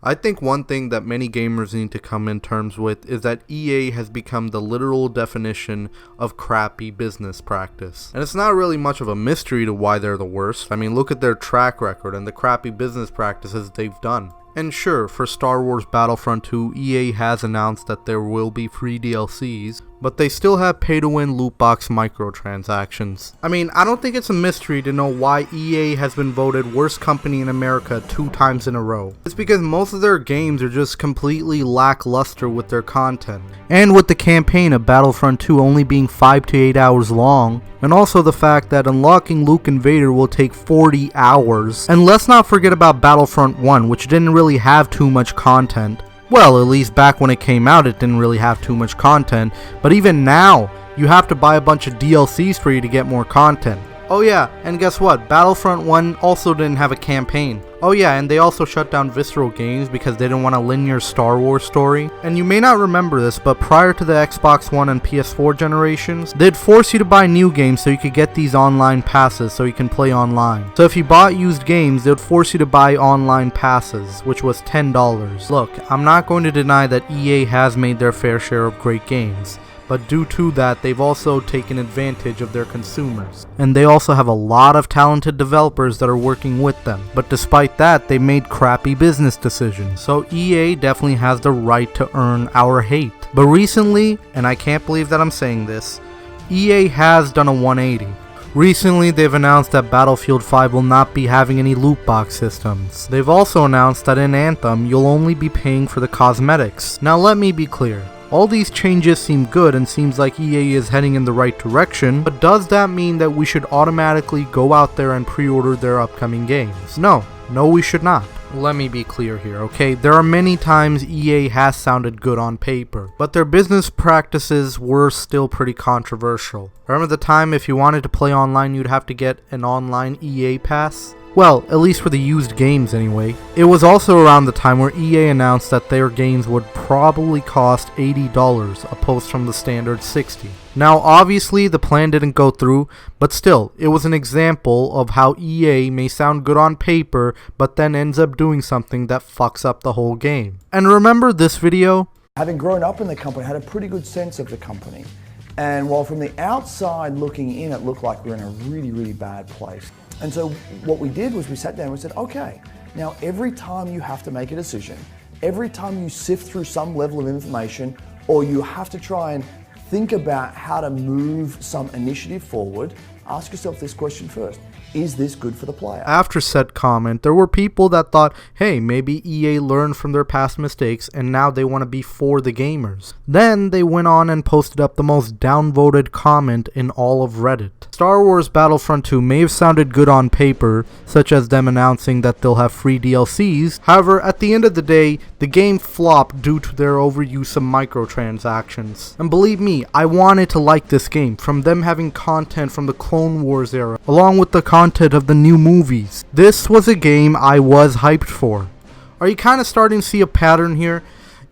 I think one thing that many gamers need to come in terms with is that EA has become the literal definition of crappy business practice. And it's not really much of a mystery to why they're the worst. I mean, look at their track record and the crappy business practices they've done. And sure, for Star Wars Battlefront 2, EA has announced that there will be free DLCs, but they still have pay-to-win loot box microtransactions. I mean, I don't think it's a mystery to know why EA has been voted worst company in America 2 times in a row. It's because most of their games are just completely lackluster with their content. And with the campaign of Battlefront 2 only being 5 to 8 hours long, and also the fact that unlocking Luke and Vader will take 40 hours. And let's not forget about Battlefront 1, which didn't really have too much content. Well, at least back when it came out, it didn't really have too much content, but even now, you have to buy a bunch of DLCs for you to get more content. Oh yeah, and guess what? Battlefront 1 also didn't have a campaign. Oh yeah, and they also shut down Visceral Games because they didn't want a linear Star Wars story. And you may not remember this, but prior to the Xbox One and PS4 generations, they'd force you to buy new games so you could get these online passes so you can play online. So if you bought used games, they would force you to buy online passes, which was $10. Look, I'm not going to deny that EA has made their fair share of great games, but due to that, they've also taken advantage of their consumers. And they also have a lot of talented developers that are working with them. But despite that, they made crappy business decisions. So EA definitely has the right to earn our hate. But recently, and I can't believe that I'm saying this, EA has done a 180. Recently, they've announced that Battlefield 5 will not be having any loot box systems. They've also announced that in Anthem, you'll only be paying for the cosmetics. Now let me be clear. All these changes seem good and seems like EA is heading in the right direction, but does that mean that we should automatically go out there and pre-order their upcoming games? No, we should not. Let me be clear here, okay? There are many times EA has sounded good on paper, but their business practices were still pretty controversial. Remember the time if you wanted to play online, you'd have to get an online EA pass? Well, at least for the used games anyway. It was also around the time where EA announced that their games would probably cost $80 opposed from the standard $60. Now obviously the plan didn't go through, but still, it was an example of how EA may sound good on paper, but then ends up doing something that fucks up the whole game. And remember this video? Having grown up in the company, I had a pretty good sense of the company. And while from the outside looking in, it looked like we were in a really, really bad place. And so what we did was we sat down and we said, okay, now every time you have to make a decision, every time you sift through some level of information, or you have to try and think about how to move some initiative forward, ask yourself this question first. Is this good for the player? After said comment, there were people that thought, hey, maybe EA learned from their past mistakes and now they want to be for the gamers. Then they went on and posted up the most downvoted comment in all of Reddit. Star Wars Battlefront 2 may have sounded good on paper, such as them announcing that they'll have free DLCs. However, at the end of the day, the game flopped due to their overuse of microtransactions. And believe me, I wanted to like this game, from them having content from the Clone Wars era, along with the content of the new movies. This was a game I was hyped for. Are you kind of starting to see a pattern here?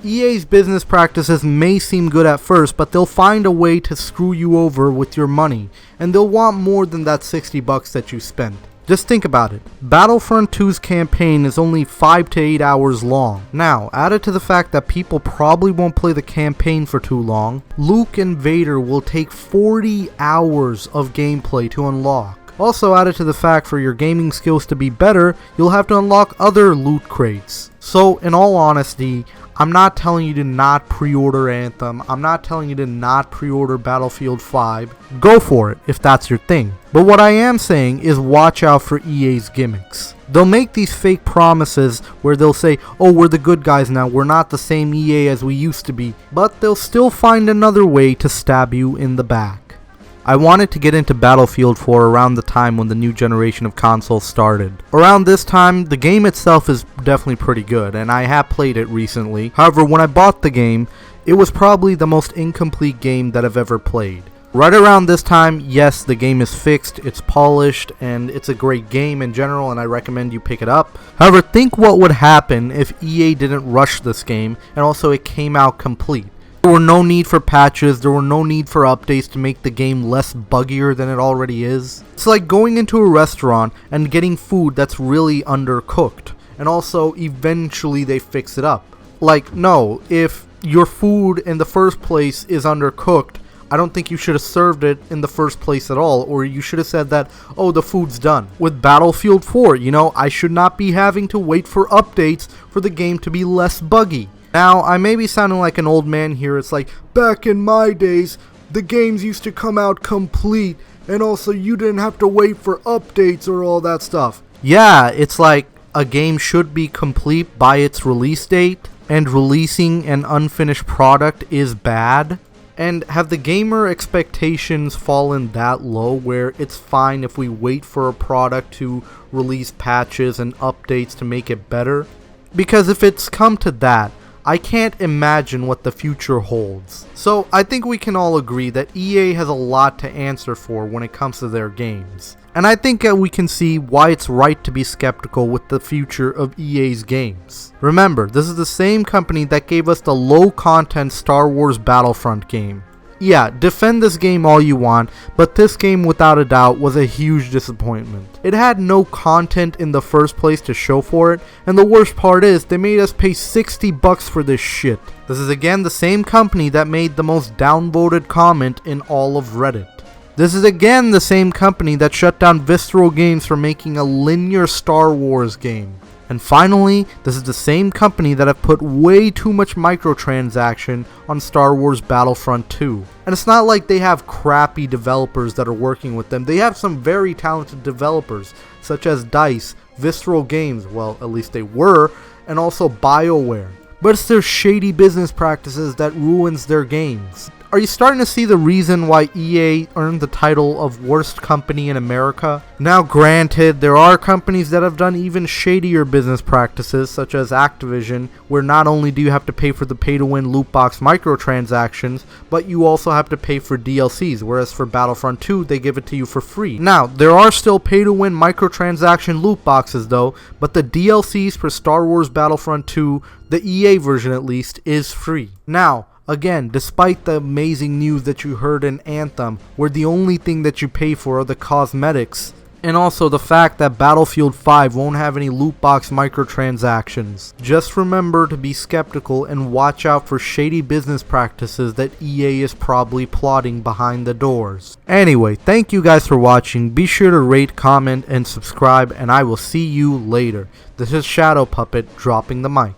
EA's business practices may seem good at first, but they'll find a way to screw you over with your money, and they'll want more than that $60 that you spent. Just think about it. Battlefront 2's campaign is only 5 to 8 hours long. Now, added to the fact that people probably won't play the campaign for too long, Luke and Vader will take 40 hours of gameplay to unlock. Also added to the fact for your gaming skills to be better, you'll have to unlock other loot crates. So, in all honesty, I'm not telling you to not pre-order Anthem. I'm not telling you to not pre-order Battlefield 5. Go for it if that's your thing. But what I am saying is watch out for EA's gimmicks. They'll make these fake promises where they'll say, oh, we're the good guys now, we're not the same EA as we used to be. But they'll still find another way to stab you in the back. I wanted to get into Battlefield 4 around the time when the new generation of consoles started. Around this time, the game itself is definitely pretty good, and I have played it recently. However, when I bought the game, it was probably the most incomplete game that I've ever played. Right around this time, yes, the game is fixed, it's polished, and it's a great game in general, and I recommend you pick it up. However, think what would happen if EA didn't rush this game, and also it came out complete. There were no need for patches, there were no need for updates to make the game less buggier than it already is. It's like going into a restaurant and getting food that's really undercooked. and also eventually they fix it up. Like, no, if your food in the first place is undercooked, I don't think you should have served it in the first place at all, or you should have said that, oh, the food's done. With Battlefield 4, I should not be having to wait for updates for the game to be less buggy. Now, I may be sounding like an old man here. It's like, back in my days, the games used to come out complete, and also you didn't have to wait for updates or all that stuff. Yeah, it's like a game should be complete by its release date, and releasing an unfinished product is bad. And have the gamer expectations fallen that low where it's fine if we wait for a product to release patches and updates to make it better? Because if it's come to that, I can't imagine what the future holds. So I think we can all agree that EA has a lot to answer for when it comes to their games. And I think that we can see why it's right to be skeptical with the future of EA's games. Remember, this is the same company that gave us the low-content Star Wars Battlefront game. Yeah, defend this game all you want, but this game without a doubt was a huge disappointment. It had no content in the first place to show for it, and the worst part is they made us pay $60 for this shit. This is again the same company that made the most downvoted comment in all of Reddit. This is again the same company that shut down Visceral Games for making a linear Star Wars game. And finally, this is the same company that have put way too much microtransaction on Star Wars Battlefront 2. And it's not like they have crappy developers that are working with them. They have some very talented developers, such as DICE, Visceral Games, well, at least they were, and also BioWare. But it's their shady business practices that ruins their games. Are you starting to see the reason why EA earned the title of worst company in America? Now granted, there are companies that have done even shadier business practices, such as Activision, where not only do you have to pay for the pay-to-win loot box microtransactions, but you also have to pay for DLCs, whereas for Battlefront 2, they give it to you for free. Now, there are still pay-to-win microtransaction loot boxes though, but the DLCs for Star Wars Battlefront 2, the EA version at least, is free. Now, again, despite the amazing news that you heard in Anthem, where the only thing that you pay for are the cosmetics, and also the fact that Battlefield 5 won't have any loot box microtransactions, just remember to be skeptical and watch out for shady business practices that EA is probably plotting behind the doors. Anyway, thank you guys for watching. Be sure to rate, comment, and subscribe, and I will see you later. This is Shadow Puppet dropping the mic.